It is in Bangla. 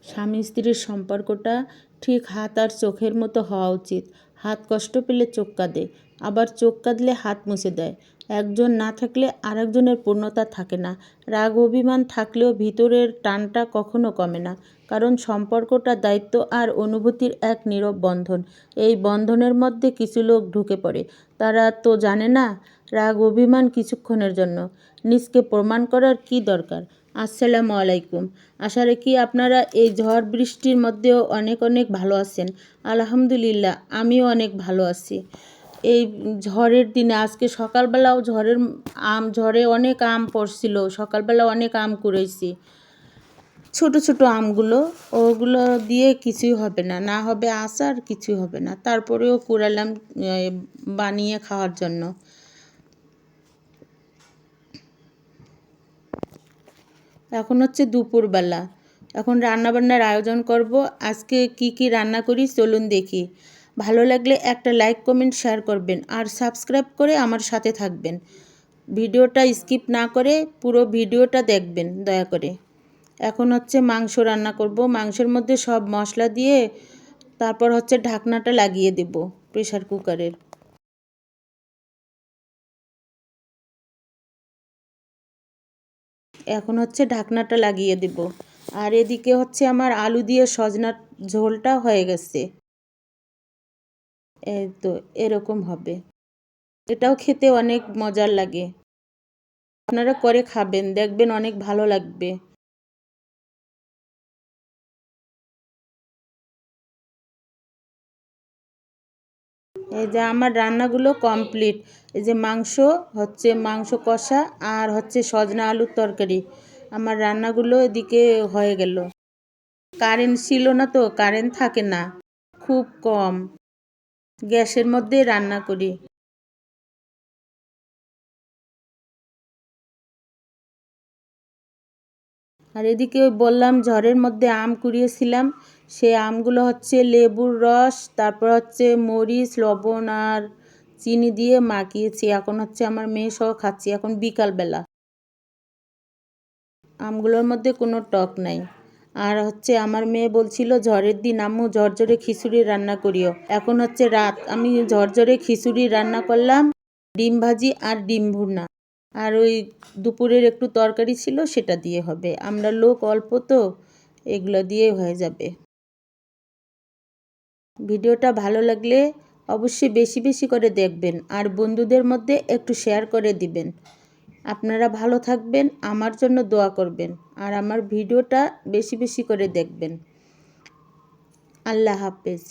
স্বামী স্ত্রীর সম্পর্কটা ঠিক হাত আর চোখের মতো হওয়া উচিত। হাত কষ্ট পেলে চোখ কাঁদে, আবার চোখ কাঁদলে হাত মুছে দেয়। একজন না থাকলে আরেকজনের পূর্ণতা থাকে না। রাগ অভিমান থাকলেও ভিতরের টানটা কখনো কমে না, কারণ সম্পর্কটা দায়িত্ব আর অনুভূতির এক নীরব বন্ধন। এই বন্ধনের মধ্যে কিছু লোক ঢুকে পড়ে, তারা তো জানে না রাগ অভিমান কিছুক্ষণের জন্য। নিজকে প্রমাণ করার কি দরকার? আসসালামু আলাইকুম। আশা রাখি আপনারা এই ঝড় বৃষ্টির মধ্যেও অনেক অনেক ভালো আছেন। আলহামদুলিল্লাহ, আমিও অনেক ভালো আছি। এই ঝড়ের দিনে আজকে সকালবেলাও ঝড়ে অনেক আম পড়ছিল। সকালবেলা অনেক আম কুড়াইছি, ছোট ছোট আমগুলো। ওগুলো দিয়ে কিছুই হবে না, না হবে আচার, কিছুই হবে না। তারপরেও কুড়ালাম বানিয়ে খাওয়ার জন্য। এখন হচ্ছে দুপুরবেলা, এখন রান্নাবান্নার আয়োজন করব। আজকে কি কি রান্না করি চলুন দেখি। ভালো লাগলে একটা লাইক কমেন্ট শেয়ার করবেন আর সাবস্ক্রাইব করে আমার সাথে থাকবেন। ভিডিওটা স্কিপ না করে পুরো ভিডিওটা দেখবেন দয়া করে। এখন হচ্ছে মাংস রান্না করব। মাংসের মধ্যে সব মশলা দিয়ে তারপর হচ্ছে ঢাকনাটা লাগিয়ে দেব প্রেসার কুকারের। এখন হচ্ছে ঢাকনাটা লাগিয়ে দেব। আর এদিকে হচ্ছে আমার আলু দিয়ে সজনার ঝোলটা হয়ে গেছে। এই তো এরকম হবে। এটাও খেতে অনেক মজার লাগে। আপনারা করে খাবেন, দেখবেন অনেক ভালো লাগবে। এই যে আমার রান্নাগুলো কমপ্লিট। এই যে মাংস কষা আর হচ্ছে সজনা আলুর তরকারি। আমার রান্নাগুলো এদিকে হয়ে গেল। কারেন্ট ছিল না, তো কারেন্ট থাকে না, খুব কম। গ্যাসের মধ্যে রান্না করি। আর এদিকে ওই বললাম ঝড়ের মধ্যে আম কুড়িয়েছিলাম, সেই আমগুলো হচ্ছে লেবুর রস, তারপর হচ্ছে মরিচ, লবণ আর চিনি দিয়ে মাখিয়েছি। এখন হচ্ছে আমার মেয়ে সহ খাচ্ছি। এখন বিকালবেলা, আমগুলোর মধ্যে কোনো টক নাই। আর হচ্ছে আমার মেয়ে বলছিল ঝড়ের দিন আম্মু ঝরঝরে খিচুড়ি রান্না করিও। এখন হচ্ছে রাত, আমি ঝরঝরে খিচুড়ি রান্না করলাম, ডিম ভাজি আর ডিম ভুনা। আর ওই দুপুরের একটু তরকারি ছিল, সেটা দিয়ে হবে। আমরা লোক অল্প, তো এগুলো দিয়ে হয়ে যাবে। ভিডিওটা ভালো লাগলে অবশ্যই বেশি বেশি করে দেখবেন আর বন্ধুদের মধ্যে একটু শেয়ার করে দিবেন। আপনারা ভালো থাকবেন, আমার জন্য দোয়া করবেন আর আমার ভিডিওটা বেশি বেশি করে দেখবেন। আল্লাহ হাফেজ।